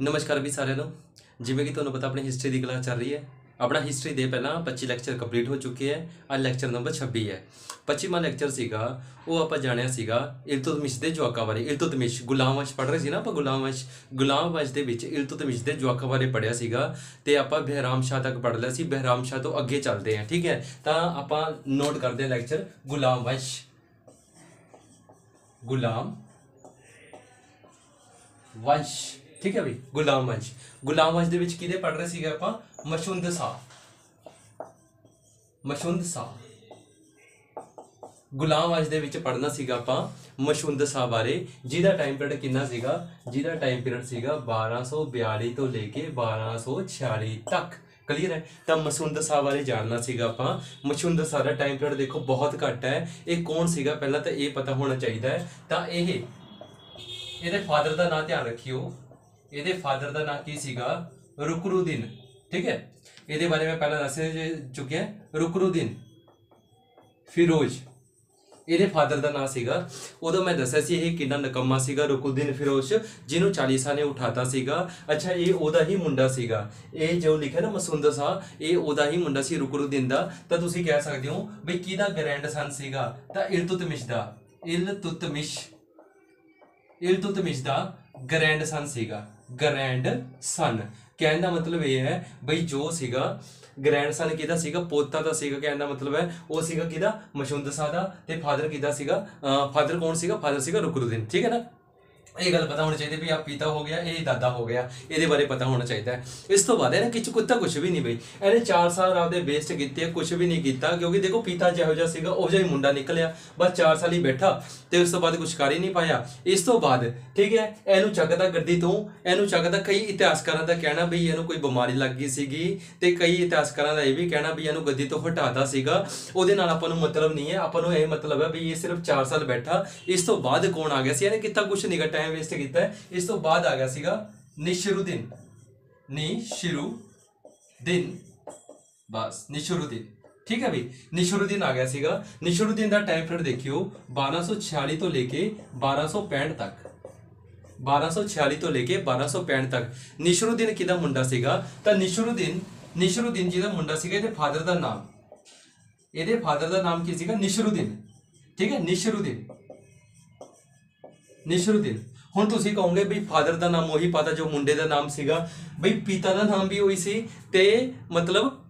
नमस्कार भी सारे जिमें कि तुम्हें पता अपनी हिस्ट्री की क्लास चल रही है। अपना हिस्ट्री दे पहला 25 लैक्चर कंप्लीट हो चुके हैं। आज लैक्चर नंबर 26 है। 25वां लैक्चर सीगा वो आप जानिया सीगा इल्तुतमिश के जवाकों बारे। इल्तुतमिश गुलाम वंश पढ़ रहे थे ना आप। गुलाम वंश के इल्तुतमिश के जवाकों बारे पढ़िया सीगा ते आप बहराम शाह तक पढ़ लिया सी। बहराम शाह तो अगे चलते हैं, ठीक है। तो आप नोट करते हैं लैक्चर गुलाम वंश। गुलाम वंश, ठीक है भाई। गुलाम वंश, गुलाम वंश ਦੇ किहदे पढ़ रहे ਸੀਗੇ ਆਪਾਂ? ਮਸ਼ੁੰਦ शाह। ਮਸ਼ੁੰਦ शाह गुलाम वंश ਦੇ ਵਿੱਚ ਪੜਨਾ ਸੀਗਾ ਆਪਾਂ ਮਸ਼ੁੰਦ शाह ਬਾਰੇ, ਜਿਹਦਾ ਟਾਈਮ ਪੀਰੀਅਡ ਕਿੰਨਾ ਸੀਗਾ? ਜਿਹਦਾ ਟਾਈਮ ਪੀਰੀਅਡ ਸੀਗਾ 1242 ਤੋਂ ਲੈ ਕੇ 1246 ਤੱਕ। क्लीयर है। तो मसुंद शाह बारे जानना सीगा आपां। मसुंद शाह का टाइम पीरियड देखो बहुत घट है। ये कौन सीगा पहला तो ये पता होना चाहिए। तो ये फादर का नाम ध्यान रखियो। ये फादर का नाम की सीगा? रुकनुद्दीन, ठीक है। ये बारे में पहला दस चुके हैं। रुकनुद्दीन फिरोज ये फादर का नाम सीगा। उदों मैं दसिया सी ये कितना नकम्मा सीगा रुकनुद्दीन फिरोज, जिन्हों चालीसा ने उठाता सीगा। अच्छा ये ओदा ही मुंडा सीगा। ये जो लिखा ना मसुंद शाह, ये ओदा ही मुंडा सी रुकनुद्दीन दा। तो तुसीं कह सकते हो बई किहदा ग्रैंड सन सीगा? तो इल्तुतमिश दा। इल्तुतमिश दा ग्रैंड सन सीगा। ग्रैंड सन कहने का मतलब ये है बई जो सीगा ग्रैंड सन किहदा सीगा? पोता दा सीगा। कहने का मतलब है वो सीगा किहदा? मशुंद शाह दा। ते फादर किहदा सीगा? फादर कौन सीगा? फादर सीगा रुकनुद्दीन, ठीक है ना। ये गल पता होनी चाहिए भी आप पिता हो गया, ये दादा हो गया, ये बारे पता होना चाहिए। इस तो बाद इन्हें कुत्ता कुछ भी नहीं बई। इन्हें 4 साल आपदे वेस्ट किए, कुछ भी नहीं किया, क्योंकि देखो पिता जिहो जिहा सीगा उहो जिहा ही मुंडा निकलिया। बस 4 साल ही बैठा तो उस तो बाद कुछ कर ही नहीं पाया। इस तो बाद ठीक है इनू चकदा गद्दी तो, इनू चकदा। कई इतिहासकारों का कहना भी इनू कोई बीमारी लग गई सीगी, ते कई इतिहासकारों का यह भी कहना भी इनू गद्दी तो हटाता सीगा। उहदे नाल आपां नूं मतलब नहीं है, आपां नूं यह मतलब है भी ये सिर्फ 4 साल बैठा। इस तो बाद कौन आ गया सी? इन्हें कितना कुछ नहीं टाइम वेस्ट किया है। इस तो बाद आ गया सीगा निशिरुद्दीन। निशिरुद्दीन, बस निशिरुद्दीन, ठीक है भाई। निशिरुद्दीन आ गया सीगा। निशिरुद्दीन का टाइम पीरियड देखियो 1246 तो लेके 1265 तक। 1246 तो लेके 1265 तक। निशिरुद्दीन किहदा मुंडा सीगा? तो निशिरुद्दीन जी का मुंडा सीगा। इहदे फादर का नाम, इहदे फादर का नाम की सीगा? निशिरुद्दीन, ठीक है। निशिरुद्दीन हुण तुसीं कहोगे बई फादर का नाम वही पता जो मुंडे का नाम सीगा। बई पिता का नाम भी वही सी ते मतलब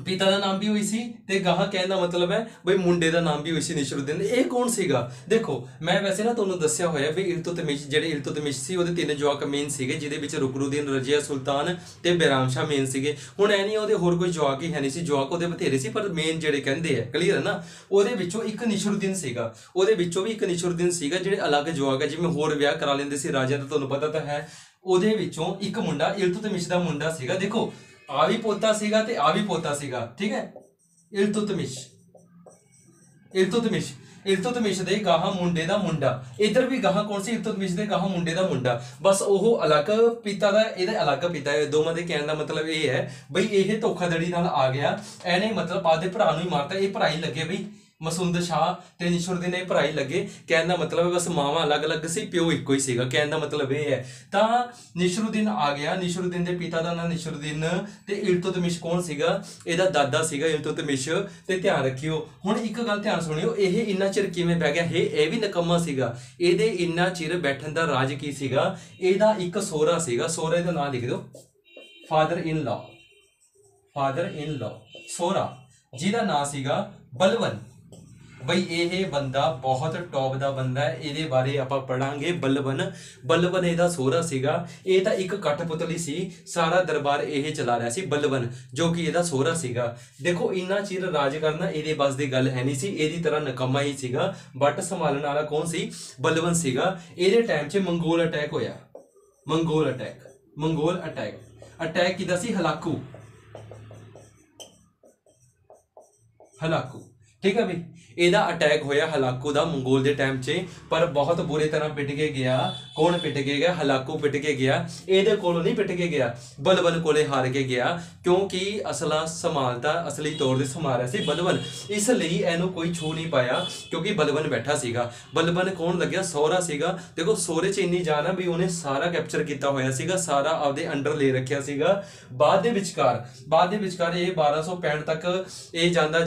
पिता का नाम भी वही सी ते गाह कहने का मतलब है बई मुंडे का नाम भी वही सी निशिरुद्दीन। ये कौन सीगा? देखो मैं वैसे ना तुहानूं दस्सिया होया भी इल्तुतमिश जिहड़े इल्तुतमिश सी उहदे 3 जवाक मेन सीगे, जिहदे विच रुकनुद्दीन, रजिया सुल्तान ते बहराम शाह मेन सीगे। हुण ऐ नहीं उहदे होर कोई जवाक ही है नहीं सी। जवाक उहदे बथेरे सी पर मेन जिहड़े कहंदे है, क्लीयर है ना। उहदे विचों एक निशिरुद्दीन सीगा। उहदे विचों भी एक निशिरुद्दीन सीगा। जिहड़े अलग जवाक है जिवें होर विआह करा लैंदे सी राजियां दा, तुहानूं पता तां है। उहदे विचों एक मुंडा इल्तुतमिश दा मुंडा सीगा। देखो आ भी पोता सीगा ते आ भी पोता सीगा, ठीक है। इल्तुतमिश इल्तुतमिश दे गाह मुंडे दा मुंडा। इधर भी गाह कौन सी? इल्तुतमिश दे गाह मुंडे दा मुंडा। बस ओह अलग पिता दा, इहदे अलग पिता है। दोवां दे कहने दा मतलब ये है बई ये धोखाधड़ी नाल आ गया। इहने मतलब आपदे भरा नूं ही मारता। ये भरा ही लगे बई मसुंद शाह ते निशिरुद्दीन ये भरा ही लगे। कहने का मतलब है बस मावां अलग अलग सी, प्यो इको ही सीगा। कहने का मतलब ये है। तो निशिरुद्दीन आ गया। निशिरुद्दीन के पिता का नाम निशिरुद्दीन ते इल्तुतमिश कौन सीगा? इहदा दादा सीगा इल्तुतमिश। ते ध्यान रखियो हुण एक गल ध्यान सुनियो, ये इन्ना चिर किवें बह गया? ये भी नकम्मा सीगा। इहदे इन्ना चिर बैठण दा राज की सीगा? इहदा एक सोहरा सीगा। सोहरे दा नाम लिख दो father in law. Father in law सोहरा जिहदा नाम सीगा बलवन। बई ये बंदा बहुत टॉप का बंदा है। ये बारे आप पढ़ांगे। बलवन इहदा सोहरा सीगा। ये तो एक कठपुतली सी, सारा दरबार ये चला रहा सी बलवन, जो कि इहदा सोहरा सीगा। देखो इन्ना चिर राज करना ये बस की गल है नहीं सी। इहदी तरह नकम्मा ही सीगा। बट संभालने वाला कौन सी? बलवन सीगा। इहदे टाइम च मंगोल अटैक होया। मंगोल अटैक किहदा सी? हलाकू ठीक है भी। ਇਹਦਾ ਅਟੈਕ ਹੋਇਆ ਹਲਾਕੂ ਦਾ ਮੰਗੋਲ ਦੇ ਟਾਈਮ 'ਚ, ਪਰ ਬਹੁਤ ਬੁਰੀ ਤਰ੍ਹਾਂ ਪਿੱਟ ਕੇ ਗਿਆ। ਕੌਣ ਪਿੱਟ ਕੇ ਗਿਆ? ਹਲਾਕੂ ਪਿੱਟ ਕੇ ਗਿਆ। ਇਹਦੇ ਕੋਲੋਂ ਨਹੀਂ ਪਿੱਟ ਕੇ ਗਿਆ, ਬਲਬਨ ਕੋਲੇ ਹਾਰ ਕੇ ਗਿਆ, ਕਿਉਂਕਿ ਅਸਲਾ ਸੰਭਾਲਦਾ, ਅਸਲੀ ਤੌਰ ਤੇ ਸੰਭਾਲਿਆ ਸੀ ਬਲਬਨ। ਇਸ ਲਈ ਇਹਨੂੰ ਕੋਈ ਛੂ ਨਹੀਂ ਪਾਇਆ, ਕਿਉਂਕਿ ਬਲਬਨ ਬੈਠਾ ਸੀਗਾ। ਬਲਬਨ ਕੌਣ ਲੱਗਿਆ? ਸਹੁਰਾ ਸੀਗਾ। ਦੇਖੋ ਸਹੁਰੇ 'ਚ ਇੰਨੀ ਜਾਨ ਆ ਵੀ ਉਹਨੇ ਸਾਰਾ ਕੈਪਚਰ ਕੀਤਾ ਹੋਇਆ ਸੀਗਾ, ਸਾਰਾ ਆਪਦੇ ਅੰਡਰ ਲੈ ਰੱਖਿਆ ਸੀਗਾ। ਬਾਅਦ ਦੇ ਵਿਚਕਾਰ ਇਹ 1265 ਤੱਕ ਇਹ ਜਾਂਦਾ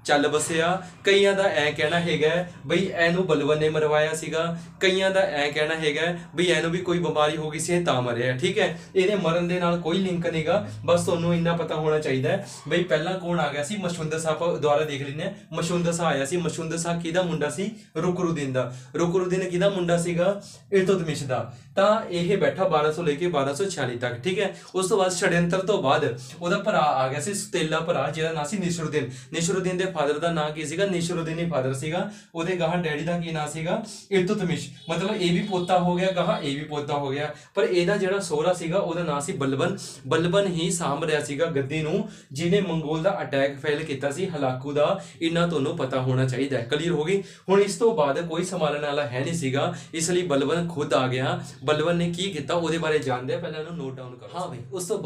ਚੱਲ ਬਸਿਆ। ਕਈਆਂ ਦਾ ਐ ਕਹਿਣਾ ਹੈਗਾ ਬਈ ਇਹਨੂੰ ਬਲਬਨ ਨੇ ਮਰਵਾਇਆ ਸੀਗਾ, ਕਈਆਂ ਦਾ ਐ ਕਹਿਣਾ ਹੈਗਾ ਬਈ ਇਹਨੂੰ ਵੀ ਕੋਈ ਬਿਮਾਰੀ ਹੋ ਗਈ ਸੀ ਤਾਂ ਮਰਿਆ। ਠੀਕ ਹੈ, ਇਹਦੇ ਮਰਨ ਦੇ ਨਾਲ ਕੋਈ ਲਿੰਕ ਨਹੀਂਗਾ। ਬਸ ਤੁਹਾਨੂੰ ਇੰਨਾ ਪਤਾ ਹੋਣਾ ਚਾਹੀਦਾ ਹੈ ਬਈ ਪਹਿਲਾਂ ਕੌਣ ਆ ਗਿਆ ਸੀ? ਮਸ਼ੁੰਦਰ ਸਾਹਿਬ ਦੁਆਰਾ ਦੇਖ ਲੈਂਦੇ ਹਾਂ। ਮਸ਼ੁੰਦਰ ਸਾਹਿਬ ਆਇਆ ਸੀ। ਮਸ਼ੁੰਦਰ ਸਾਹਿਬ ਕਿਹਦਾ ਮੁੰਡਾ ਸੀ? ਰੁਕਰੁਦੀਨ ਦਾ। ਰੁਕਰੁਦੀਨ ਕਿਹਦਾ ਮੁੰਡਾ ਸੀਗਾ? ਇਲਤੁਤਮਿਸ਼ ਦਾ। ਤਾਂ ਇਹ ਬੈਠਾ 1200 ਲੈ ਕੇ 1246 ਤੱਕ। ਠੀਕ ਹੈ, ਉਸ ਤੋਂ ਬਾਅਦ ਛੜਯੰਤਰ ਤੋਂ ਬਾਅਦ ਉਹਦਾ ਭਰਾ ਆ ਗਿਆ ਸੀ, ਸੁਤੇਲਾ ਭਰਾ, ਜਿਹਦਾ ਨਾਂ ਸੀ ਨਿਸ਼ਰੁਦੀਨ। ਨਿਸ਼ਰੁਦੀਨ ਦੇ ਫਾਦਰ ਦਾ ਨਾਂ ਕੀ ਸੀਗਾ? ਨਿਸ਼ਰੁਦੀਨ ਹੀ ਫਾਦਰ ਸੀਗਾ। ਉਹਦੇ ਗਾਹਾਂ ਡੈਡੀ ਦਾ ਕੀ ਨਾਂ ਸੀਗਾ? ਇਲਤੁਤਮਿਸ਼। ਮਤਲਬ ਇਹ ਵੀ ਪੋਤਾ ਹੋ ਗਿਆ, ਗਾਹਾਂ ਇਹ ਵੀ ਪੋਤਾ ਹੋ ਗਿਆ। ਪਰ ਇਹਦਾ ਜਿਹੜਾ ਸਹੁਰਾ ਸੀਗਾ ਉਹਦਾ ਨਾਂ ਸੀ ਬਲਬਨ। ਬਲਬਨ ਹੀ ਸਾਂਭ ਰਿਹਾ ਸੀਗਾ ਗੱਦੀ ਨੂੰ, ਜਿਹਨੇ ਮੰਗੋਲ ਦਾ ਅਟੈਕ ਫੇਲ ਕੀਤਾ ਸੀ ਹਲਾਕੂ ਦਾ। ਇੰਨਾ ਤੁਹਾਨੂੰ ਪਤਾ ਹੋਣਾ ਚਾਹੀਦਾ ਹੈ। ਕਲੀਅਰ ਹੋ ਗਈ? ਹੁਣ ਇਸ ਤੋਂ ਬਾਅਦ ਕੋਈ ਸੰਭਾਲਣ ਵਾਲਾ ਹੈ ਨਹੀਂ ਸੀਗਾ, ਇਸ ਲਈ ਬਲਬਨ ਖੁਦ ਆ ਗਿਆ। ਬਲਬਨ ਨੇ ਕੀ ਕੀਤਾ ਉਹਦੇ ਬਾਰੇ ਜਾਣਦੇ ਆ, ਪਹਿਲਾਂ ਇਹਨੂੰ ਨੋਟ ਡਾਊਨ ਕਰੋ। ਹਾਂ ਬਈ, ਉਸ ਤੋਂ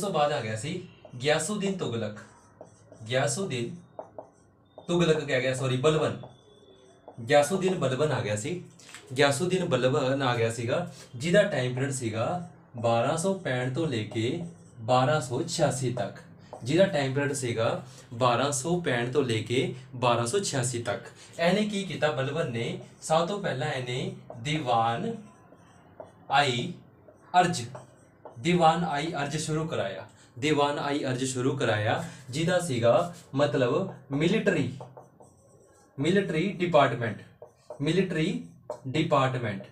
ਬਾਅਦ ਆ ਗਿਆ ਸੀ ਗਿਆਸੁਦੀਨ ਤੁਗਲਕ। ਗਿਆਸੁਦੀਨ ਤੁਗਲਕ ਕਹਿ ਗਿਆ, ਸੌਰੀ ਬਲਬਨ। ਗਿਆਸੁਦੀਨ ਬਲਬਨ ਆ ਗਿਆ ਸੀ। ਗਿਆਸੁਦੀਨ ਬਲਬਨ ਆ ਗਿਆ ਸੀਗਾ, ਜਿਹਦਾ ਟਾਈਮ ਪੀਰੀਅਡ ਸੀਗਾ 1265 ਤੋਂ ਲੈ ਕੇ 1286 ਤੱਕ। ਜਿਹਦਾ ਟਾਈਮ ਪੀਰੀਅਡ ਸੀਗਾ 1265 ਤੋਂ ਲੈ ਕੇ 1286 ਤੱਕ। ਇਹਨੇ ਕੀ ਕੀਤਾ? ਬਲਬਨ ਨੇ ਸਭ ਤੋਂ ਪਹਿਲਾਂ ਇਹਨੇ ਦੀਵਾਨ ਆਈ ਅਰਜ ਸ਼ੁਰੂ ਕਰਾਇਆ। ਦੀਵਾਨ ਆਈ ਅਰਜ ਸ਼ੁਰੂ ਕਰਾਇਆ, ਜਿਹਦਾ ਸੀਗਾ ਮਤਲਬ ਮਿਲਟਰੀ ਡਿਪਾਰਟਮੈਂਟ।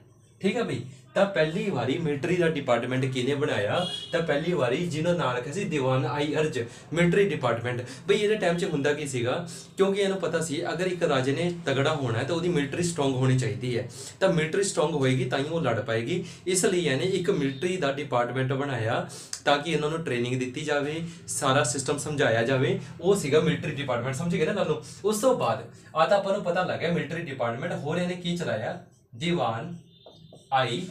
ਠੀਕ ਹੈ ਬਈ। ਤਾਂ ਪਹਿਲੀ ਵਾਰੀ ਮਿਲਟਰੀ ਦਾ ਡਿਪਾਰਟਮੈਂਟ ਕਿਹਨੇ ਬਣਾਇਆ? ਤਾਂ ਪਹਿਲੀ ਵਾਰੀ ਜਿਹਨਾਂ ਨਾਂ ਰੱਖਿਆ ਸੀ ਦੀਵਾਨ ਆਈ ਅਰਜ, ਮਿਲਟਰੀ ਡਿਪਾਰਟਮੈਂਟ। ਬਈ ਇਹਦੇ ਟਾਈਮ 'ਚ ਹੁੰਦਾ ਕੀ ਸੀਗਾ, ਕਿਉਂਕਿ ਇਹਨੂੰ ਪਤਾ ਸੀ ਅਗਰ ਇੱਕ ਰਾਜੇ ਨੇ ਤਗੜਾ ਹੋਣਾ ਹੈ ਤਾਂ ਉਹਦੀ ਮਿਲਟਰੀ ਸਟਰੋਂਗ ਹੋਣੀ ਚਾਹੀਦੀ ਹੈ। ਤਾਂ ਮਿਲਟਰੀ ਸਟਰੋਂਗ ਹੋਏਗੀ ਤਾਂ ਹੀ ਉਹ ਲੜ ਪਾਏਗੀ। ਇਸ ਲਈ ਇਹਨੇ ਇੱਕ ਮਿਲਟਰੀ ਦਾ ਡਿਪਾਰਟਮੈਂਟ ਬਣਾਇਆ ਤਾਂ ਕਿ ਇਹਨਾਂ ਨੂੰ ਟ੍ਰੇਨਿੰਗ ਦਿੱਤੀ ਜਾਵੇ, ਸਾਰਾ ਸਿਸਟਮ ਸਮਝਾਇਆ ਜਾਵੇ। ਉਹ ਸੀਗਾ ਮਿਲਟਰੀ ਡਿਪਾਰਟਮੈਂਟ। ਸਮਝ ਗਏ ਨਾ ਤੁਹਾਨੂੰ? ਉਸ ਤੋਂ ਬਾਅਦ ਆ ਤਾਂ ਆਪਾਂ ਨੂੰ ਪਤਾ ਲੱਗ ਗਿਆ ਮਿਲਟਰੀ ਡਿਪਾਰਟਮੈਂਟ। ਹੋਰ ਇਹਨੇ ਕੀ ਚਲਾਇਆ? ਦੀਵਾਨ ਆਈ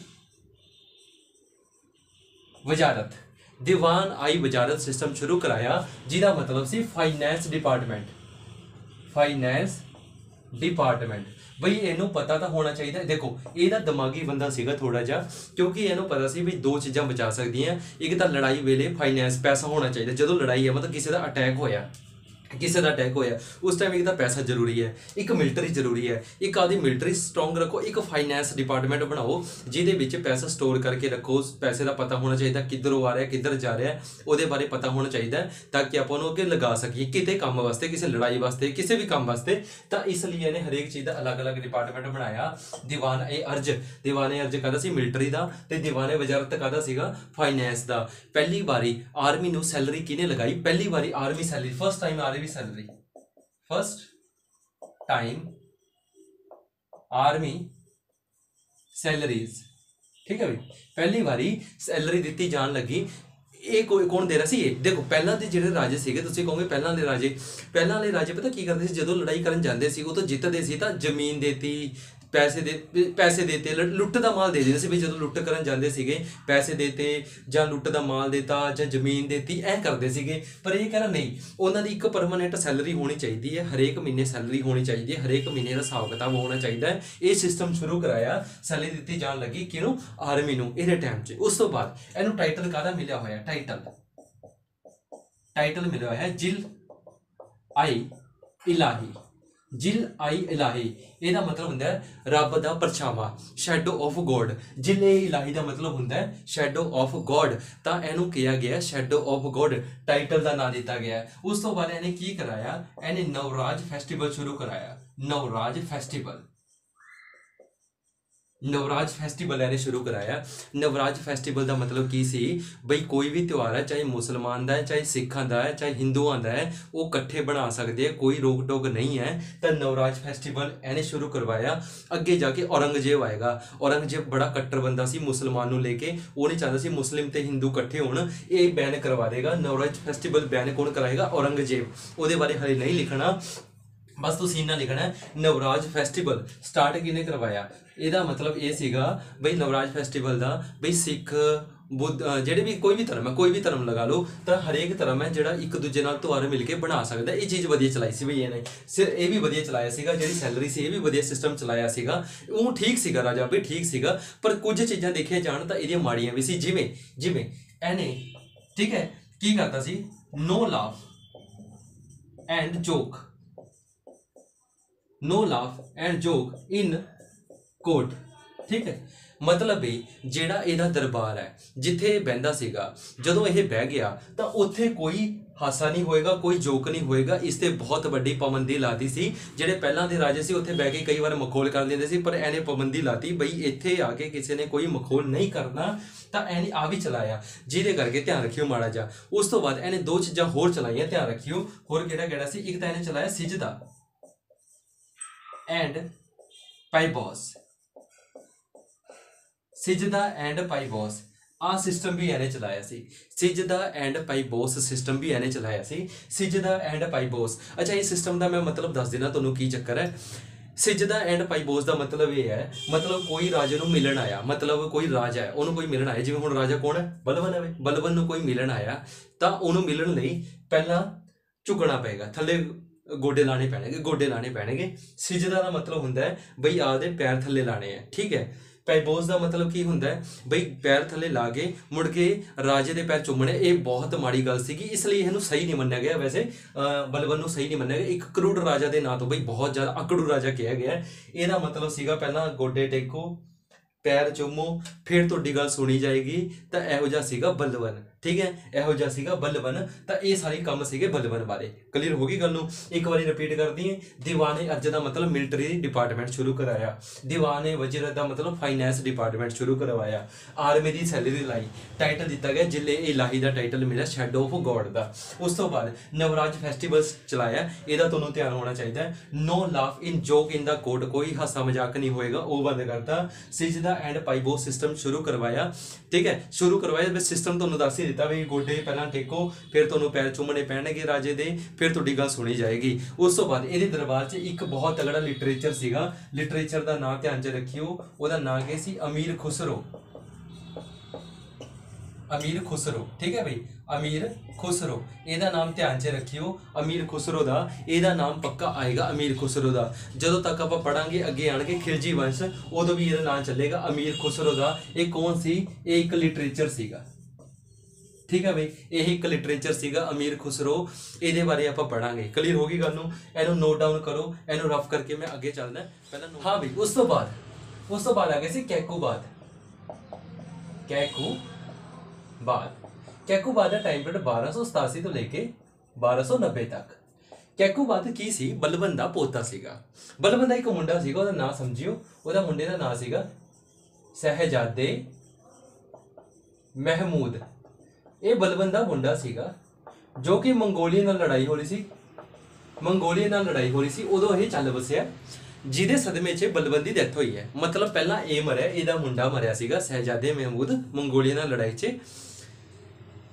ਵਜ਼ਾਰਤ ਸਿਸਟਮ ਸ਼ੁਰੂ ਕਰਾਇਆ, ਜਿਹਦਾ ਮਤਲਬ ਸੀ ਫਾਈਨੈਂਸ ਡਿਪਾਰਟਮੈਂਟ। ਬਈ ਇਹਨੂੰ ਪਤਾ ਤਾਂ ਹੋਣਾ ਚਾਹੀਦਾ। ਦੇਖੋ ਇਹਦਾ ਦਿਮਾਗੀ ਬੰਦਾ ਸੀਗਾ ਥੋੜਾ ਜਿਹਾ, ਕਿਉਂਕਿ ਇਹਨੂੰ ਪਤਾ ਸੀ ਵੀ ਦੋ ਚੀਜ਼ਾਂ ਬਚਾ ਸਕਦੀਆਂ। ਇੱਕ ਤਾਂ ਲੜਾਈ ਵੇਲੇ ਫਾਈਨੈਂਸ, ਪੈਸਾ ਹੋਣਾ ਚਾਹੀਦਾ। ਜਦੋਂ ਲੜਾਈ ਹੈ ਮਤਲਬ ਕਿਸੇ ਦਾ ਅਟੈਕ ਹੋਇਆ ਉਸ ਟਾਈਮ ਇੱਕ ਤਾਂ ਪੈਸਾ ਜ਼ਰੂਰੀ ਹੈ, ਇੱਕ ਮਿਲਟਰੀ ਜ਼ਰੂਰੀ ਹੈ। ਇੱਕ ਆਦੀ ਮਿਲਟਰੀ ਸਟਰੋਂਗ ਰੱਖੋ, ਇੱਕ ਫਾਈਨੈਂਸ ਡਿਪਾਰਟਮੈਂਟ ਬਣਾਓ ਜਿਹਦੇ ਵਿੱਚ ਪੈਸਾ ਸਟੋਰ ਕਰਕੇ ਰੱਖੋ। ਪੈਸੇ ਦਾ ਪਤਾ ਹੋਣਾ ਚਾਹੀਦਾ, ਕਿੱਧਰੋਂ ਆ ਰਿਹਾ ਕਿੱਧਰ ਜਾ ਰਿਹਾ, ਉਹਦੇ ਬਾਰੇ ਪਤਾ ਹੋਣਾ ਚਾਹੀਦਾ ਤਾਂ ਕਿ ਆਪਾਂ ਉਹਨੂੰ ਅੱਗੇ ਲਗਾ ਸਕੀਏ ਕਿਤੇ ਕੰਮ ਵਾਸਤੇ, ਕਿਸੇ ਲੜਾਈ ਵਾਸਤੇ, ਕਿਸੇ ਵੀ ਕੰਮ ਵਾਸਤੇ। ਤਾਂ ਇਸ ਲਈ ਇਹਨੇ ਹਰੇਕ ਚੀਜ਼ ਦਾ ਅਲੱਗ-ਅਲੱਗ ਡਿਪਾਰਟਮੈਂਟ ਬਣਾਇਆ। ਦੀਵਾਨ ਏ ਅਰਜ ਕਾਹਦਾ ਸੀ? ਮਿਲਟਰੀ ਦਾ। ਤੇ ਦੀਵਾਨ ਏ ਵਜ਼ਾਰਤ ਕਾਹਦਾ ਸੀਗਾ? ਫਾਈਨੈਂਸ ਦਾ। ਪਹਿਲੀ ਵਾਰੀ ਆਰਮੀ ਨੂੰ ਸੈਲਰੀ ਕਿਹਨੇ ਲਗਾਈ? ਪਹਿਲੀ ਵਾਰੀ army salary, first time army salaries. ਠੀਕ ਹੈ ਬਈ, ਪਹਿਲੀ ਵਾਰੀ ਸੈਲਰੀ ਦਿੱਤੀ ਜਾਣ ਲੱਗੀ। ਇਹ ਕੋਈ ਕੌਣ ਦੇ ਰਿਹਾ ਸੀ? ਇਹ ਦੇਖੋ ਪਹਿਲਾਂ ਦੇ ਜਿਹੜੇ ਰਾਜੇ ਸੀਗੇ, ਤੁਸੀਂ ਕਹੋਗੇ ਪਹਿਲਾਂ ਵਾਲੇ ਰਾਜੇ ਪਤਾ ਕੀ ਕਰਦੇ ਸੀ? ਜਦੋਂ ਲੜਾਈ ਕਰਨ ਜਾਂਦੇ ਸੀ ਉਹ ਤਾਂ ਜਿੱਤਦੇ ਸੀ ਤਾਂ ਜ਼ਮੀਨ ਦੇਤੀ, ਪੈਸੇ ਦੇਤੇ, ਲੁੱਟ ਦਾ ਮਾਲ ਦੇ ਦਿੰਦੇ ਸੀ। ਵੀ ਜਦੋਂ ਲੁੱਟ ਕਰਨ ਜਾਂਦੇ ਸੀਗੇ ਪੈਸੇ ਦੇਤੇ ਜਾਂ ਲੁੱਟ ਦਾ ਮਾਲ ਦੇਤਾ ਜਾਂ ਜ਼ਮੀਨ ਦੇਤੀ, ਐਂ ਕਰਦੇ ਸੀਗੇ। ਪਰ ਇਹ ਕਹਿਣਾ ਨਹੀਂ, ਉਹਨਾਂ ਦੀ ਇੱਕ ਪਰਮਾਨੈਂਟ ਸੈਲਰੀ ਹੋਣੀ ਚਾਹੀਦੀ ਹੈ, ਹਰੇਕ ਮਹੀਨੇ ਸੈਲਰੀ ਹੋਣੀ ਚਾਹੀਦੀ ਹੈ, ਹਰੇਕ ਮਹੀਨੇ ਦਾ ਹਿਸਾਬ ਕਿਤਾਬ ਹੋਣਾ ਚਾਹੀਦਾ ਹੈ। ਇਹ ਸਿਸਟਮ ਸ਼ੁਰੂ ਕਰਾਇਆ, ਸੈਲਰੀ ਦਿੱਤੀ ਜਾਣ ਲੱਗੀ ਕਿਹਨੂੰ? ਆਰਮੀ ਨੂੰ ਇਹਦੇ ਟਾਈਮ 'ਚ। ਉਸ ਤੋਂ ਬਾਅਦ ਇਹਨੂੰ ਟਾਈਟਲ ਕਾਹਦਾ ਮਿਲਿਆ ਹੋਇਆ? ਟਾਈਟਲ ਮਿਲਿਆ ਹੋਇਆ ਜਿਲ ਆਈ ਇਲਾਹੀ। ਇਹਦਾ ਮਤਲਬ ਹੁੰਦਾ ਹੈ ਰੱਬ ਦਾ ਪਰਛਾਵਾਂ, ਸ਼ੈਡੋ ਆਫ ਗੋਡ। ਜਿਲ ਇਲਾਹੀ ਦਾ ਮਤਲਬ ਹੁੰਦਾ ਹੈ ਸ਼ੈਡੋ ਆਫ ਗੋਡ। ਤਾਂ ਇਹਨੂੰ ਕਿਹਾ ਗਿਆ ਸ਼ੈਡੋ ਆਫ ਗੋਡ, ਟਾਈਟਲ ਦਾ ਨਾਂ ਦਿੱਤਾ ਗਿਆ। ਉਸ ਤੋਂ ਬਾਅਦ ਇਹਨੇ ਕੀ ਕਰਾਇਆ? ਇਹਨੇ ਨਵਰਾਜ ਫੈਸਟੀਵਲ ਸ਼ੁਰੂ ਕਰਾਇਆ। ਨਵਰਾਜ ਫੈਸਟੀਵਲ ਇਹਨੇ ਸ਼ੁਰੂ ਕਰਾਇਆ। ਨਵਰਾਜ ਫੈਸਟੀਵਲ ਦਾ ਮਤਲਬ ਕੀ ਸੀ? ਬਈ ਕੋਈ ਵੀ ਤਿਉਹਾਰ ਹੈ, ਚਾਹੇ ਮੁਸਲਮਾਨ ਦਾ ਹੈ, ਚਾਹੇ ਸਿੱਖਾਂ ਦਾ ਹੈ, ਚਾਹੇ ਹਿੰਦੂਆਂ ਦਾ ਹੈ, ਉਹ ਇਕੱਠੇ ਬਣਾ ਸਕਦੇ ਆ, ਕੋਈ ਰੋਕ ਟੋਕ ਨਹੀਂ ਹੈ। ਤਾਂ ਨਵਰਾਜ ਫੈਸਟੀਵਲ ਇਹਨੇ ਸ਼ੁਰੂ ਕਰਵਾਇਆ। ਅੱਗੇ ਜਾ ਕੇ ਔਰੰਗਜ਼ੇਬ ਆਏਗਾ। ਔਰੰਗਜ਼ੇਬ ਬੜਾ ਕੱਟੜ ਬੰਦਾ ਸੀ ਮੁਸਲਮਾਨ ਨੂੰ ਲੈ ਕੇ, ਉਹ ਨਹੀਂ ਚਾਹੁੰਦਾ ਸੀ ਮੁਸਲਿਮ ਤੇ ਹਿੰਦੂ ਇਕੱਠੇ ਹੋਣ। ਇਹ ਬੈਨ ਕਰਵਾ ਦੇਗਾ। ਨਵਰਾਜ ਫੈਸਟੀਵਲ ਬੈਨ ਕੌਣ ਕਰਾਏਗਾ? ਔਰੰਗਜ਼ੇਬ। ਉਹਦੇ ਬਾਰੇ ਹਲੇ ਨਹੀਂ ਲਿਖਣਾ, बस तुसीं इन्ना लिखना है, नवराज फैसटीवल स्टार्ट किने करवाया। ਇਹਦਾ मतलब ये सीगा बई नवराज फैसटीवल ਦਾ बई सिख बुद्ध ਜਿਹੜੇ ਵੀ ਕੋਈ ਵੀ ਧਰਮ ਹੈ, ਕੋਈ ਵੀ ਧਰਮ ਲਗਾ ਲਓ, ਤਾਂ ਹਰੇਕ ਧਰਮ ਹੈ ਜਿਹੜਾ ਇੱਕ ਦੂਜੇ ਨਾਲ ਤਿਉਹਾਰ ਮਿਲ ਕੇ ਬਣਾ ਸਕਦਾ। ਇਹ ਚੀਜ਼ ਵਧੀਆ ਚਲਾਈ ਸੀ ਬਈ ਇਹਨੇ, ਸਿਰ ਇਹ ਵੀ ਵਧੀਆ ਚਲਾਇਆ ਸੀਗਾ, ਜਿਹੜੀ ਸੈਲਰੀ ਸੀ ਇਹ ਵੀ ਵਧੀਆ ਸਿਸਟਮ ਚਲਾਇਆ ਸੀਗਾ। ਉਹ ਠੀਕ ਸੀਗਾ ਰਾਜਾ ਵੀ ਠੀਕ ਸੀਗਾ, ਪਰ ਕੁਝ ਚੀਜ਼ਾਂ ਦੇਖੀਆਂ ਜਾਣ ਤਾਂ ਇਹਦੀਆਂ ਮਾੜੀਆਂ ਵੀ ਸੀ। ਜਿਵੇਂ ਜਿਵੇਂ ਇਹਨੇ ਠੀਕ ਹੈ ਕੀ ਕਰਤਾ ਸੀ, no laugh and joke, no laugh and joke in court. ठीक है, मतलब भी ਜਿਹੜਾ ਇਹਦਾ ਦਰਬਾਰ ਹੈ ਜਿੱਥੇ ਇਹ ਬਹਿੰਦਾ ਸੀਗਾ, ਜਦੋਂ ਇਹ ਬਹਿ ਗਿਆ ਤਾਂ ਉੱਥੇ ਕੋਈ ਹਾਸਾ ਨਹੀਂ ਹੋਏਗਾ, ਕੋਈ ਜੋਕ ਨਹੀਂ ਹੋਏਗਾ। ਇਸ ਤੇ ਬਹੁਤ ਵੱਡੀ ਪਾਬੰਦੀ ਲਾਤੀ ਸੀ। ਜਿਹੜੇ ਪਹਿਲਾਂ ਦੇ ਰਾਜੇ ਸੀ ਉੱਥੇ ਬਹਿ ਕੇ ਕਈ ਵਾਰ ਮਖੌਲ ਕਰ ਲੈਂਦੇ ਸੀ, ਪਰ ਇਹਨੇ ਪਾਬੰਦੀ ਲਾਤੀ ਬਈ ਇੱਥੇ ਆ ਕੇ ਕਿਸੇ ਨੇ ਕੋਈ ਮਖੌਲ ਨਹੀਂ ਕਰਨਾ। ਤਾਂ ਇਹਨੇ ਆ ਵੀ ਚਲਾਇਆ, ਜਿਹਦੇ ਕਰਕੇ ਧਿਆਨ ਰੱਖਿਓ ਮਾੜਾ ਜਿਹਾ। ਉਸ ਤੋਂ ਬਾਅਦ ਇਹਨੇ ਦੋ ਚੀਜ਼ਾਂ ਹੋਰ ਚਲਾਈਆਂ, ਧਿਆਨ ਰੱਖਿਓ। ਹੋਰ ਕਿਹੜਾ ਕਿਹੜਾ ਸੀ, ਇੱਕ ਤਾਂ ਇਹਨੇ ਚਲਾਇਆ ਸਿਜਦਾ ਐਂਡ ਪਾਈਬੋਸ, ਸਿਜਦਾ ਐਂਡ ਪਾਈਬੋਸ ਆ ਸਿਸਟਮ ਵੀ ਇਹਨੇ ਚਲਾਇਆ ਸੀ। ਸਿਜਦਾ ਐਂਡ ਪਾਈਬੋਸ ਸਿਸਟਮ ਵੀ ਇਹਨੇ ਚਲਾਇਆ ਸੀ, ਸਿਜਦਾ ਐਂਡ ਪਾਈਬੋਸ। ਅੱਛਾ, ਇਹ ਸਿਸਟਮ ਦਾ ਮੈਂ ਮਤਲਬ ਦੱਸ ਦੇਣਾ ਤੁਹਾਨੂੰ ਕੀ ਚੱਕਰ ਹੈ। ਸਿਜਦਾ ਐਂਡ ਪਾਈਬੋਸ ਦਾ ਮਤਲਬ ਇਹ ਹੈ, ਮਤਲਬ ਕੋਈ ਰਾਜੇ ਨੂੰ ਮਿਲਣ ਆਇਆ, ਮਤਲਬ ਕੋਈ ਰਾਜਾ ਹੈ ਉਹਨੂੰ ਕੋਈ ਮਿਲਣ ਆਇਆ। ਜਿਵੇਂ ਹੁਣ ਰਾਜਾ ਕੌਣ ਹੈ, ਬਲਬਨ ਹੈ। ਬਲਬਨ ਨੂੰ ਕੋਈ ਮਿਲਣ ਆਇਆ ਤਾਂ ਉਹਨੂੰ ਮਿਲਣ ਲਈ ਪਹਿਲਾਂ ਝੁਕਣਾ ਪਏਗਾ, ਥੱਲੇ ਗੋਡੇ ਲਾਣੇ ਪੈਣਗੇ, ਗੋਡੇ ਲਾਣੇ ਪੈਣਗੇ। ਸਿਜਦਾ ਦਾ ਮਤਲਬ ਹੁੰਦਾ ਹੈ ਬਈ ਆਪਦੇ ਪੈਰ ਥੱਲੇ ਲਾਣੇ ਹੈ। ਠੀਕ ਹੈ, ਪਾਈਬੋਸ ਦਾ ਮਤਲਬ ਕੀ ਹੁੰਦਾ ਹੈ, ਬਈ ਪੈਰ ਥੱਲੇ ਲਾ ਕੇ ਮੁੜ ਕੇ ਰਾਜੇ ਦੇ ਪੈਰ ਚੁੰਮਣੇ। ਇਹ ਬਹੁਤ ਮਾੜੀ ਗੱਲ ਸੀਗੀ, ਇਸ ਲਈ ਇਹਨੂੰ ਸਹੀ ਨਹੀਂ ਮੰਨਿਆ ਗਿਆ। ਵੈਸੇ ਬਲਬਨ ਨੂੰ ਸਹੀ ਨਹੀਂ ਮੰਨਿਆ ਗਿਆ। ਇੱਕ ਕਰੂੜ ਰਾਜਾ ਦੇ ਨਾਂ ਤੋਂ ਬਈ ਬਹੁਤ ਜ਼ਿਆਦਾ ਅਕੜੂ ਰਾਜਾ ਕਿਹਾ ਗਿਆ। ਇਹਦਾ ਮਤਲਬ ਸੀਗਾ ਪਹਿਲਾਂ ਗੋਡੇ ਟੇਕੋ, ਪੈਰ ਚੁੰਮੋ, ਫਿਰ ਤੁਹਾਡੀ ਗੱਲ ਸੁਣੀ ਜਾਏਗੀ। ਤਾਂ ਇਹੋ ਜਿਹਾ ਸੀਗਾ ਬਲਬਨ। ਠੀਕ ਹੈ, ਇਹੋ ਜਿਹਾ ਸੀਗਾ ਬਲਬਨ। ਤਾਂ ਇਹ ਸਾਰੇ ਕੰਮ ਸੀਗੇ ਬਲਬਨ ਬਾਰੇ। ਕਲੀਅਰ ਹੋ ਗਈ ਗੱਲ ਨੂੰ? ਇੱਕ ਵਾਰੀ ਰਿਪੀਟ ਕਰਦੀ ਹੈ। ਦੀਵਾਨੇ ਅਰਜ ਦਾ ਮਤਲਬ ਮਿਲਟਰੀ ਡਿਪਾਰਟਮੈਂਟ ਸ਼ੁਰੂ ਕਰਾਇਆ। ਦੀਵਾਨੇ ਵਜ਼ੀਰ ਦਾ ਮਤਲਬ ਫਾਈਨੈਂਸ ਡਿਪਾਰਟਮੈਂਟ ਸ਼ੁਰੂ ਕਰਵਾਇਆ। ਆਰਮੀ ਦੀ ਸੈਲਰੀ ਲਾਈ, ਟਾਈਟਲ ਦਿੱਤਾ ਗਿਆ ਜਿਲੇ ਇਲਾਹੀ ਦਾ ਟਾਈਟਲ ਮਿਲਿਆ, ਸ਼ੈਡੋ ਆਫ ਗੋਡ ਦਾ। ਉਸ ਤੋਂ ਬਾਅਦ ਨਵਰਾਜ ਫੈਸਟੀਵਲਸ ਚਲਾਇਆ। ਇਹਦਾ ਤੁਹਾਨੂੰ ਧਿਆਨ ਹੋਣਾ ਚਾਹੀਦਾ ਹੈ। ਨੋ ਲਾਫ ਇਨ ਜੋਕ ਇਨ ਦਾ ਕੋਰਟ, ਕੋਈ ਹਾਸਾ ਮਜ਼ਾਕ ਨਹੀਂ ਹੋਏਗਾ, ਉਹ ਬੰਦ ਕਰਤਾ। ਸਿਜਦਾ ਐਂਡ ਪਾਈਬੋਸ ਸਿਸਟਮ ਸ਼ੁਰੂ ਕਰਵਾਇਆ। ਠੀਕ ਹੈ, ਸ਼ੁਰੂ ਕਰਵਾਇਆ। ਬਸ ਸਿਸਟਮ ਤੁਹਾਨੂੰ ਦੱਸ ਹੀ ਦਿੱਤਾ ਵੀ ਗੋਡੇ ਪਹਿਲਾਂ ਟੇਕੋ, ਫਿਰ ਤੁਹਾਨੂੰ ਪੈਰ ਚੁੰਮਣੇ ਪੈਣਗੇ ਰਾਜੇ ਦੇ, ਫਿਰ ਤੁਹਾਡੀ ਗੱਲ ਸੁਣੀ ਜਾਏਗੀ। ਉਸ ਤੋਂ ਬਾਅਦ ਇਹਦੇ ਦਰਬਾਰ 'ਚ ਇੱਕ ਬਹੁਤ ਤਗੜਾ ਲਿਟਰੇਚਰ ਸੀਗਾ। ਲਿਟਰੇਚਰ ਦਾ ਨਾਂ ਧਿਆਨ 'ਚ ਰੱਖਿਓ, ਉਹਦਾ ਨਾਂ ਕੀ ਸੀ, ਅਮੀਰ ਖੁਸਰੋ। ਅਮੀਰ ਖੁਸਰੋ। ਠੀਕ ਹੈ ਬਈ, ਅਮੀਰ ਖੁਸਰੋ, ਇਹਦਾ ਨਾਮ ਧਿਆਨ 'ਚ ਰੱਖਿਓ। ਅਮੀਰ ਖੁਸਰੋ ਦਾ ਇਹਦਾ ਨਾਮ ਪੱਕਾ ਆਏਗਾ, ਅਮੀਰ ਖੁਸਰੋ ਦਾ। ਜਦੋਂ ਤੱਕ ਆਪਾਂ ਪੜਾਂਗੇ ਅੱਗੇ ਆਣਗੇ ਖਿਲਜੀ ਵੰਸ਼, ਉਦੋਂ ਵੀ ਇਹਦਾ ਨਾਮ ਚੱਲੇਗਾ ਅਮੀਰ ਖੁਸਰੋ ਦਾ। ਇਹ ਕੌਣ ਸੀ? ਇਹ ਇੱਕ ਲਿਟਰੇਚਰ ਸੀਗਾ। ਠੀਕ ਹੈ ਬਈ, ਇਹ ਇੱਕ ਲਿਟਰੇਚਰ ਸੀਗਾ ਅਮੀਰ ਖੁਸਰੋ। ਇਹਦੇ ਬਾਰੇ ਆਪਾਂ ਪੜਾਂਗੇ। ਕਲੀਅਰ ਹੋ ਗਈ ਗੱਲ ਨੂੰ? ਇਹਨੂੰ ਨੋਟ ਡਾਊਨ ਕਰੋ, ਇਹਨੂੰ ਰਫ ਕਰਕੇ ਮੈਂ ਅੱਗੇ ਚੱਲਦਾ ਪਹਿਲਾਂ। ਹਾਂ ਬਈ, ਉਸ ਤੋਂ ਬਾਅਦ ਆ ਗਏ ਸੀ ਕੈਕੂਬਾਦ। ਕੈਕੂਬਾਦ ਦਾ ਟਾਈਮ ਪੀਰੀਅਡ 1287 ਤੋਂ ਲੈ ਕੇ 1290 ਤੱਕ। ਕੈਕੂਬਾਦ ਕੀ ਸੀ? ਬਲਬਨ ਦਾ ਪੋਤਾ ਸੀਗਾ। ਬਲਬਨ ਦਾ ਇੱਕ ਮੁੰਡਾ ਸੀਗਾ, ਉਹਦਾ ਨਾਂ ਸਮਝਿਓ। ਉਹਦਾ ਮੁੰਡੇ ਦਾ ਨਾਂ ਸੀਗਾ ਸ਼ਹਿਜ਼ਾਦੇ ਮਹਿਮੂਦ। ਇਹ ਬਲਬਨ ਦਾ ਮੁੰਡਾ ਸੀਗਾ ਜੋ ਕਿ ਮੰਗੋਲੀਆ ਨਾਲ ਲੜਾਈ ਹੋ ਰਹੀ ਸੀ। ਉਦੋਂ ਇਹ ਚੱਲ ਵਸਿਆ, ਜਿਹਦੇ ਸਦਮੇ 'ਚ ਬਲਬਨ ਦੀ ਡੈਥ ਹੋਈ ਹੈ। ਮਤਲਬ ਪਹਿਲਾਂ ਇਹ ਮਰਿਆ, ਇਹਦਾ ਮੁੰਡਾ ਮਰਿਆ ਸੀਗਾ ਸ਼ਹਿਜ਼ਾਦੇ ਮਹਿਮੂਦ ਮੰਗੋਲੀਆ ਨਾਲ ਲੜਾਈ 'ਚ,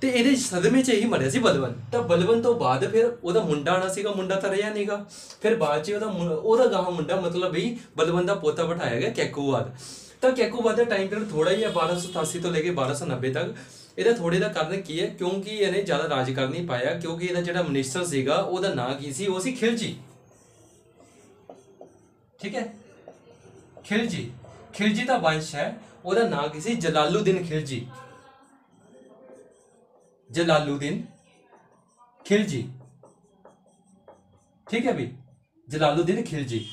ਤੇ ਇਹਦੇ ਸਦਮੇ 'ਚ ਹੀ ਮਰਿਆ ਸੀ ਬਲਬਨ। ਤਾਂ ਬਲਬਨ ਤੋਂ ਬਾਅਦ ਫਿਰ ਉਹਦਾ ਮੁੰਡਾ ਆਣਾ ਸੀਗਾ, ਮੁੰਡਾ ਤਾਂ ਰਿਹਾ ਨਹੀਂਗਾ। ਫਿਰ ਬਾਅਦ 'ਚ ਉਹਦਾ ਗਾਹਾਂ ਮੁੰਡਾ ਮਤਲਬ ਵੀ ਬਲਬਨ ਦਾ ਪੋਤਾ ਬਿਠਾਇਆ ਗਿਆ ਕੈਕੂਬਾਦ। ਤਾਂ ਕੈਕੂਬਾਦ ਦਾ ਟਾਈਮ ਪੀਰੀਅਡ ਥੋੜਾ ਹੀ ਹੈ, 1287 ਤੋਂ ਲੈ ਕੇ 1290 ਤੱਕ। ਇਹਦਾ ਥੋੜੇ ਦਾ ਕਾਰਨ ਕੀ ਹੈ? ਕਿਉਂਕਿ ਇਹਨੇ ਜ਼ਿਆਦਾ ਰਾਜ ਕਰ ਨਹੀਂ ਪਾਇਆ, ਕਿਉਂਕਿ ਇਹਦਾ ਜਿਹੜਾ ਮਿਨਿਸਟਰ ਸੀਗਾ ਉਹਦਾ ਨਾਂ ਕੀ ਸੀ? ਉਹ ਸੀ ਖਿਲਜੀ। ਠੀਕ ਹੈ, ਖਿਲਜੀ ਦਾ ਵੰਸ਼ ਹੈ। ਉਹਦਾ ਨਾਂ ਕੀ ਸੀ? ਜਲਾਲੂਦੀਨ ਖਿਲਜੀ। ਠੀਕ ਹੈ ਵੀ, ਜਲਾਲੂਦੀਨ ਖਿਲਜੀ।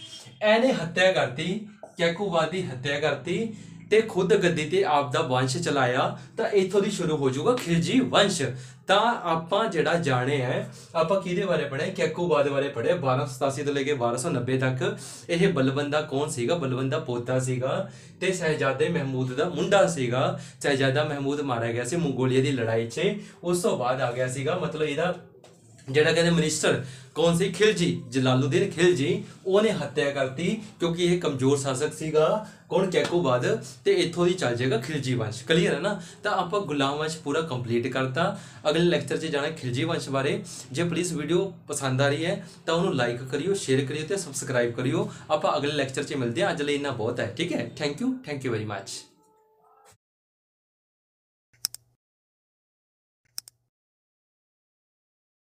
ਇਹਨੇ ਹੱਤਿਆ ਕਰਤੀ, ਕੈਕੂਬਾਦ ਦੀ ਹੱਤਿਆ ਕਰਤੀ ਤੇ ਖੁਦ ਗੱਦੀ ਤੇ ਆਪ ਦਾ ਵੰਸ਼ ਚਲਾਇਆ। ਤਾਂ ਇੱਥੋਂ ਦੀ ਸ਼ੁਰੂ ਹੋ ਜਾਊਗਾ ਖਿਲਜੀ ਵੰਸ਼। ਤਾਂ ਆਪਾਂ ਜਿਹੜਾ ਜਾਣੇ ਹੈ, ਆਪਾਂ ਕਿਹਦੇ ਬਾਰੇ ਪੜ੍ਹੇ? ਕੈਕੂਬਾਦ ਬਾਰੇ ਪੜ੍ਹੇ। 1287 ਤੋਂ ਲੈ ਕੇ 1290 ਤੱਕ ਇਹ ਬਲਬਨ ਦਾ ਕੌਣ ਸੀਗਾ? ਬਲਬਨ ਦਾ ਪੋਤਾ ਸੀਗਾ ਤੇ ਸ਼ਹਿਜ਼ਾਦੇ ਮਹਿਮੂਦ ਦਾ ਮੁੰਡਾ ਸੀਗਾ। ਸ਼ਹਿਜ਼ਾਦਾ ਮਹਿਮੂਦ ਮਾਰਿਆ ਗਿਆ ਸੀ ਮੰਗੋਲੀਆ ਦੀ ਲੜਾਈ 'ਚ। ਉਸ ਤੋਂ ਬਾਅਦ ਆ ਗਿਆ ਸੀਗਾ, ਮਤਲਬ ਇਹਦਾ ਜਿਹੜਾ ਕਹਿੰਦੇ ਮਿਨਿਸਟਰ ਕੌਣ ਸੀ, ਖਿਲਜੀ, ਜਲਾਲੂਦੀਨ ਖਿਲਜੀ, ਉਹਨੇ ਹੱਤਿਆ ਕਰਤੀ ਕਿਉਂਕਿ ਇਹ ਕਮਜ਼ੋਰ ਸ਼ਾਸਕ ਸੀਗਾ ਕੌਣ, ਕੈਕੋਬਾਦ, ਤੇ ਇੱਥੋਂ ਦੀ ਚੱਲ ਜਾਏਗਾ ਖਿਲਜੀ ਵੰਸ਼। ਕਲੀਅਰ ਹੈ ਨਾ। ਤਾਂ ਆਪਾਂ ਗੁਲਾਮ ਵੰਸ਼ ਪੂਰਾ ਕੰਪਲੀਟ ਕਰਤਾ। ਅਗਲੇ ਲੈਕਚਰ 'ਚ ਜਾਣਾ ਖਿਲਜੀ ਵੰਸ਼ ਬਾਰੇ। ਜੇ ਪਲੀਜ਼ ਵੀਡੀਓ ਪਸੰਦ ਆ ਰਹੀ ਹੈ ਤਾਂ ਉਹਨੂੰ ਲਾਈਕ ਕਰਿਓ, ਸ਼ੇਅਰ ਕਰਿਓ ਤੇ ਸਬਸਕ੍ਰਾਈਬ ਕਰਿਓ। ਆਪਾਂ ਅਗਲੇ ਲੈਕਚਰ 'ਚ ਮਿਲਦੇ ਹਾਂ। ਅੱਜ ਲਈ ਇੰਨਾ ਬਹੁਤ ਹੈ। ਠੀਕ ਹੈ। Thank you very much.